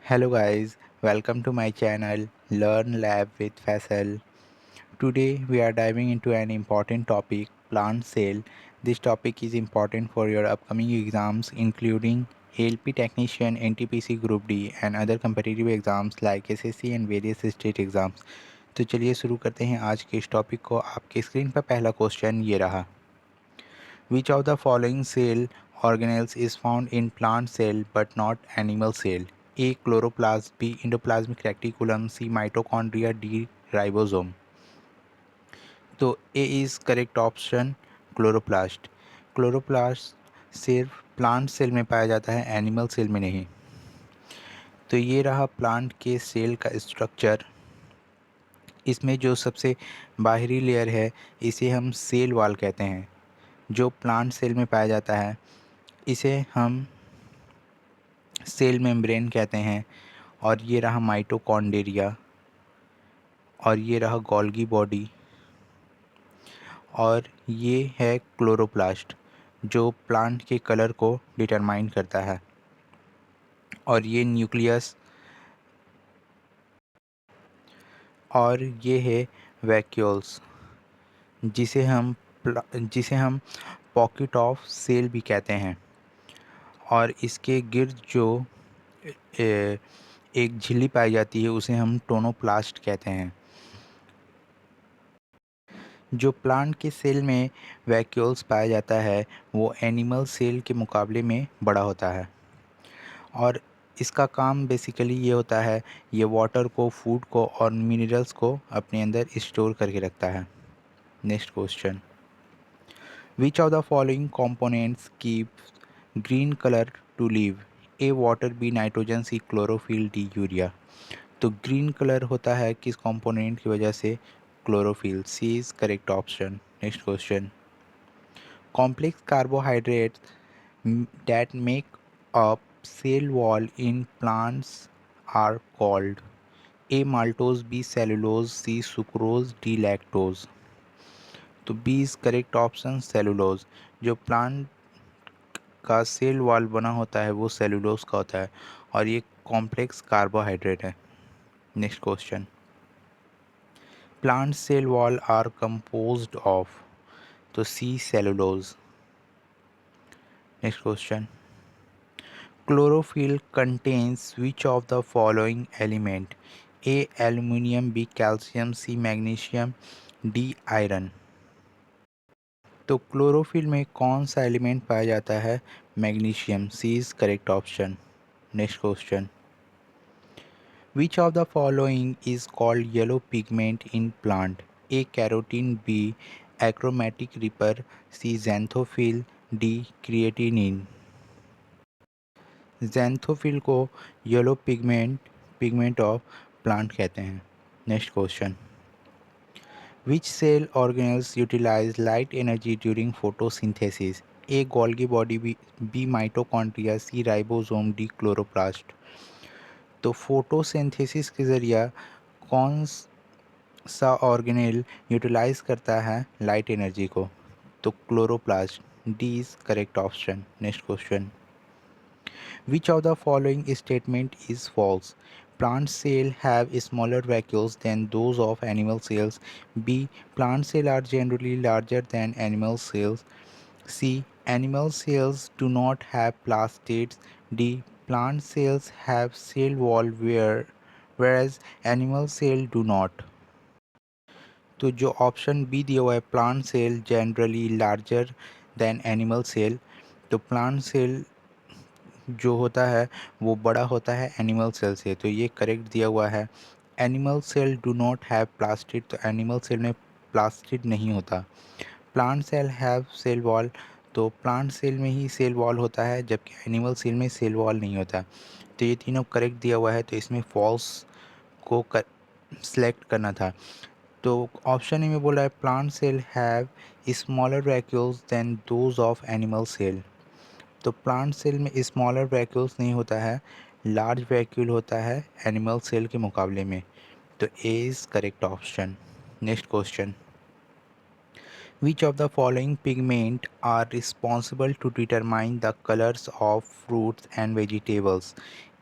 Hello guys, welcome to my channel Learn Lab with Faisal. Today we are diving into an important topic, plant cell. This topic is important for your upcoming exams including ALP technician, NTPC Group D and other competitive exams like SSC and various state exams. तो चलिए शुरू करते हैं आज के इस topic को। आपके स्क्रीन पर पहला क्वेश्चन ये रहा, Which of the following cell organelles is found in plant cell but not animal cell? A. Chloroplast, B. Endoplasmic reticulum, C. Mitochondria, D. Ribosome. तो A is correct option, chloroplast. Chloroplast सिर्फ plant cell में पाया जाता है, animal cell में नहीं। तो ये रहा प्लांट के सेल का स्ट्रक्चर। इसमें जो सबसे बाहरी लेयर है इसे हम सेल वॉल कहते हैं, जो प्लांट सेल में पाया जाता है इसे हम सेल मेम्ब्रेन कहते हैं। और ये रहा माइटोकॉन्ड्रिया, और ये रहा गोल्गी बॉडी, और ये है क्लोरोप्लास्ट जो प्लांट के कलर को डिटरमाइन करता है। और ये न्यूक्लियस, और ये है वैक्यूल्स जिसे हम पॉकेट ऑफ सेल भी कहते हैं। और इसके गिर्द जो ए, एक झिल्ली पाई जाती है उसे हम टोनोप्लास्ट कहते हैं। जो प्लांट के सेल में वैक्यूल्स पाया जाता है वो एनिमल सेल के मुकाबले में बड़ा होता है। और इसका काम बेसिकली ये होता है, ये वाटर को, फूड को और मिनरल्स को अपने अंदर स्टोर करके रखता है। Next question, which of the following components keep green colour to leave? A water, B nitrogen, C chlorophyll, D urea. तो ग्रीन कलर होता है किस कंपोनेंट की वजह से? Chlorophyll. C is correct option. Next question, complex carbohydrates that make up cell wall in plants are called? A. Maltose, B. Cellulose, C. Sucrose, D. Lactose. तो B is correct option, cellulose। जो plant का cell wall बना होता है वो cellulose का होता है, और ये कॉम्प्लेक्स कार्बोहाइड्रेट है। Next question, plant cell wall are composed of? तो C cellulose. Next question, Chlorophyll contains which of the following element? A. Aluminium, B. Calcium, C. Magnesium, D. Iron। तो क्लोरोफिल में कौन सा एलिमेंट पाया जाता है? Magnesium. C is correct option. Next question, which of the following is called yellow pigment in plant? A. Carotene, B. Achromatic ripper, C. Xanthophyll, D. Creatinine. Xanthophyll को yellow pigment of plant कहते हैं। Next question, which cell organelles utilize light energy during photosynthesis? A Golgi body, B mitochondria, C ribosome, D chloroplast. तो photosynthesis के ज़रिए कौन सा organelle utilise करता है लाइट एनर्जी को? तो chloroplast. D is correct option. Next question, which of the following statement is false? Plant cells have smaller vacuoles than those of animal cells. B. Plant cells are generally larger than animal cells. C. Animal cells do not have plastids. D. Plant cells have cell wall whereas animal cells do not. तो जो option B दिया हुआ है, plant cell generally larger than animal cell, तो plant cell जो होता है वो बड़ा होता है एनिमल सेल से, तो ये करेक्ट दिया हुआ है। Animal cell do not have plastid, तो एनिमल सेल में प्लास्टिड नहीं होता। Plant cell have cell wall, तो प्लांट सेल में ही सेल वॉल होता है जबकि एनिमल सेल में सेल वॉल नहीं होता। तो ये तीनों करेक्ट दिया हुआ है, तो इसमें फॉल्स को सिलेक्ट करना था। तो ऑप्शन ए में बोला है plant cell have smaller vacuoles than those of animal cell. तो प्लांट सेल में स्मॉलर वैक्यूल्स नहीं होता है, लार्ज वैक्यूल होता है एनिमल सेल के मुकाबले में। तो ए is correct option. Next question, Which of the following pigment are responsible to determine the colors of fruits and vegetables?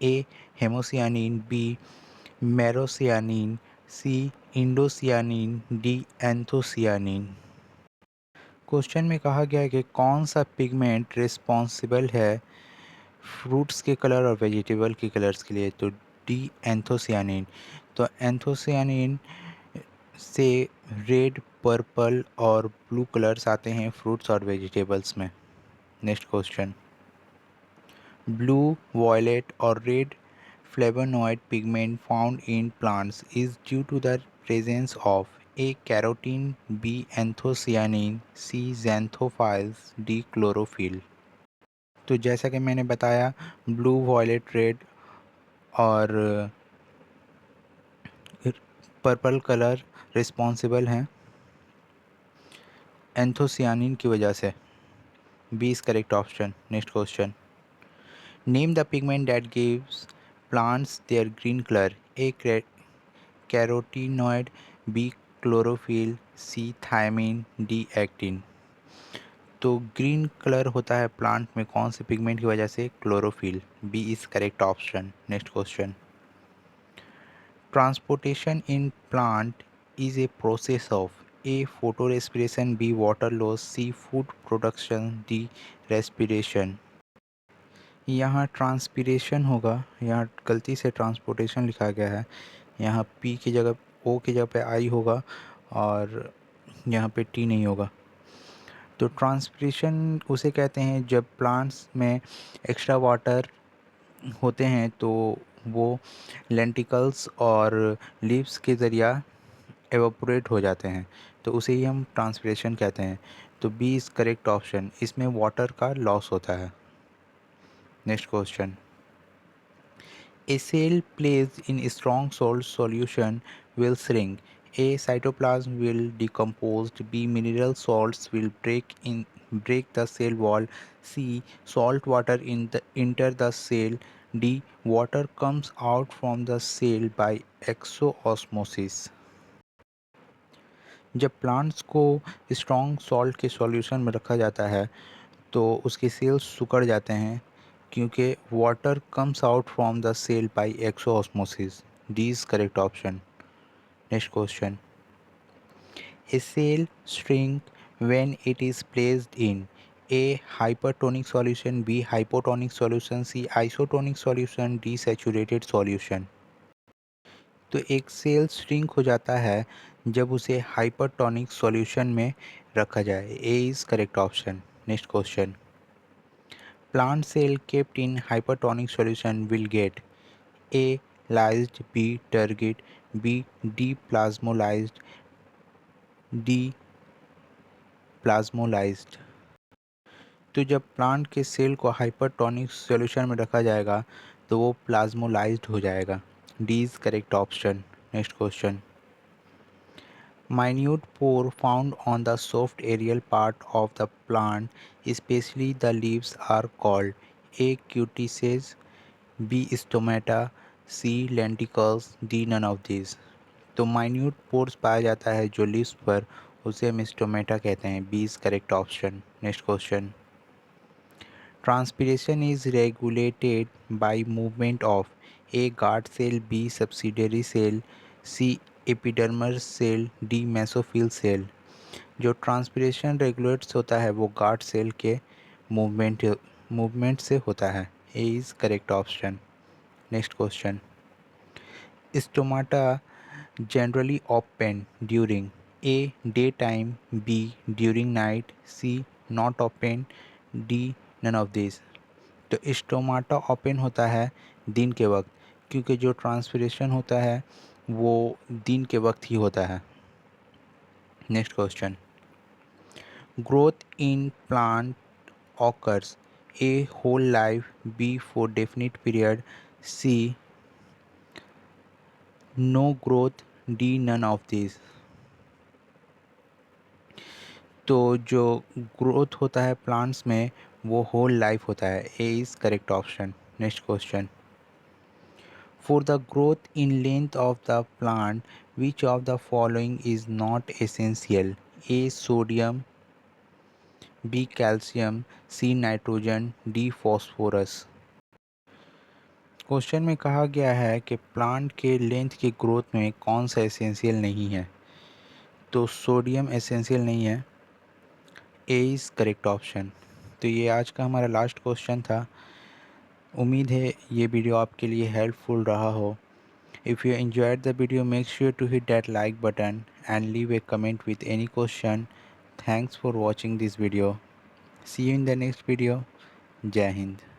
A. Hemocyanin, B. Merocyanin, C. Indocyanin, D anthocyanin. Question में कहा गया है कि कौन सा पिगमेंट रिस्पॉन्सिबल है fruits के colour और वेजिटेबल के कलर्स के लिए, तो डी एंथोसियानिन। तो एंथोसियानिन से रेड, पर्पल और ब्लू कलर्स आते हैं फ्रूट्स और वेजिटेबल्स में। नेक्स्ट क्वेश्चन, ब्लू, वॉयलेट और red flavonoid pigment found in plants is due to the presence of A. carotene, B. anthocyanin, C. xanthophyls, D. chlorophyll। तो जैसा कि मैंने बताया, ब्लू, वॉयलेट, रेड और पर्पल कलर रिस्पॉन्सिबल हैं anthocyanin की वजह से। B is correct option. Next question, name the pigment that gives plants their green colour. A carotenoid, B chlorophyll, C thiamine, D actin. तो ग्रीन कलर होता है plant में कौन से पिगमेंट की वजह से? Chlorophyll. B is correct option. Next question, transportation in plant is a process of a photo respiration, B water loss, C food production, D respiration. यहाँ ट्रांसपिरेशन होगा, यहाँ गलती से ट्रांसपोर्टेशन लिखा गया है, यहाँ पी की जगह ओ की जगह पे आई होगा और यहाँ पे टी नहीं होगा। तो ट्रांसपिरेशन उसे कहते हैं जब प्लांट्स में एक्स्ट्रा वाटर होते हैं तो वो लेंटिकल्स और लीव्स के ज़रिया एवापोरेट हो जाते हैं, तो उसे ही हम ट्रांसपिरेशन कहते हैं। तो बी इज़ करेक्ट ऑप्शन, इसमें वाटर का लॉस होता है। Next question, A cell placed in strong salt solution will shrink. A. Cytoplasm will decompose. B. Mineral salts will break the cell wall. C. Salt water enter the cell. D. Water comes out from the cell by exoosmosis। जब plants को strong salt के solution में रखा जाता है तो उसके sales सिकुड़ जाते हैं क्योंकि water comes out from the cell by exosmosis. D is correct option. Next question, A cell shrink when it is placed in A. hypertonic solution, B. hypotonic solution, C. isotonic solution, D. saturated solution। तो एक cell shrink हो जाता है जब उसे hypertonic solution में रखा जाए। A is correct option. Next question, plant cell kept in hypertonic solution will get A. lysed, B. turgid, B. deplasmolysed, D. plasmolysed। तो जब प्लांट के सेल को हाइपरटोनिक सॉल्यूशन में रखा जाएगा तो वो प्लाज्मोलाइज्ड हो जाएगा। D is correct option. Next question, minute pore found on the soft aerial part of the plant, especially the leaves, are called A. cutices, B. stomata, C. lenticles, D. none of these। तो minute pores पाया जाता है जो leaves पर, उसे हम stomata कहते हैं। B is correct option. Next question, transpiration is regulated by movement of A guard cell, B subsidiary cell, C epidermal cell, D mesophyll cell. जो ट्रांसपिरेशन रेगुलेट्स होता है वो गार्ड सेल के मूवमेंट से होता है। A is correct option. Next question, stomata generally open during A. daytime, B. during night, C. not open, D. none of these। तो stomata open होता है दिन के वक्त क्योंकि जो ट्रांसपिरेशन होता है वो दिन के वक्त ही होता है। Next question, growth in plant occurs A. whole life, B. for definite period, C. no growth, D. none of these। तो जो ग्रोथ होता है प्लांट्स में वो होल लाइफ होता है। A is correct option. Next question, for the growth in length of the plant which of the following is not essential? A. Sodium, B calcium, C nitrogen, D phosphorus. Question में कहा गया है कि plant के length की growth में कौन सा एसेंशियल नहीं है। तो सोडियम एसेंशियल नहीं है, ए इज़ करेक्ट ऑप्शन। तो ये आज का हमारा लास्ट क्वेश्चन था। उम्मीद है ये वीडियो आपके लिए हेल्पफुल रहा हो। If you enjoyed the video, make sure to hit that like button and leave a comment with any question. Thanks for watching this video. See you in the next video. Jai Hind.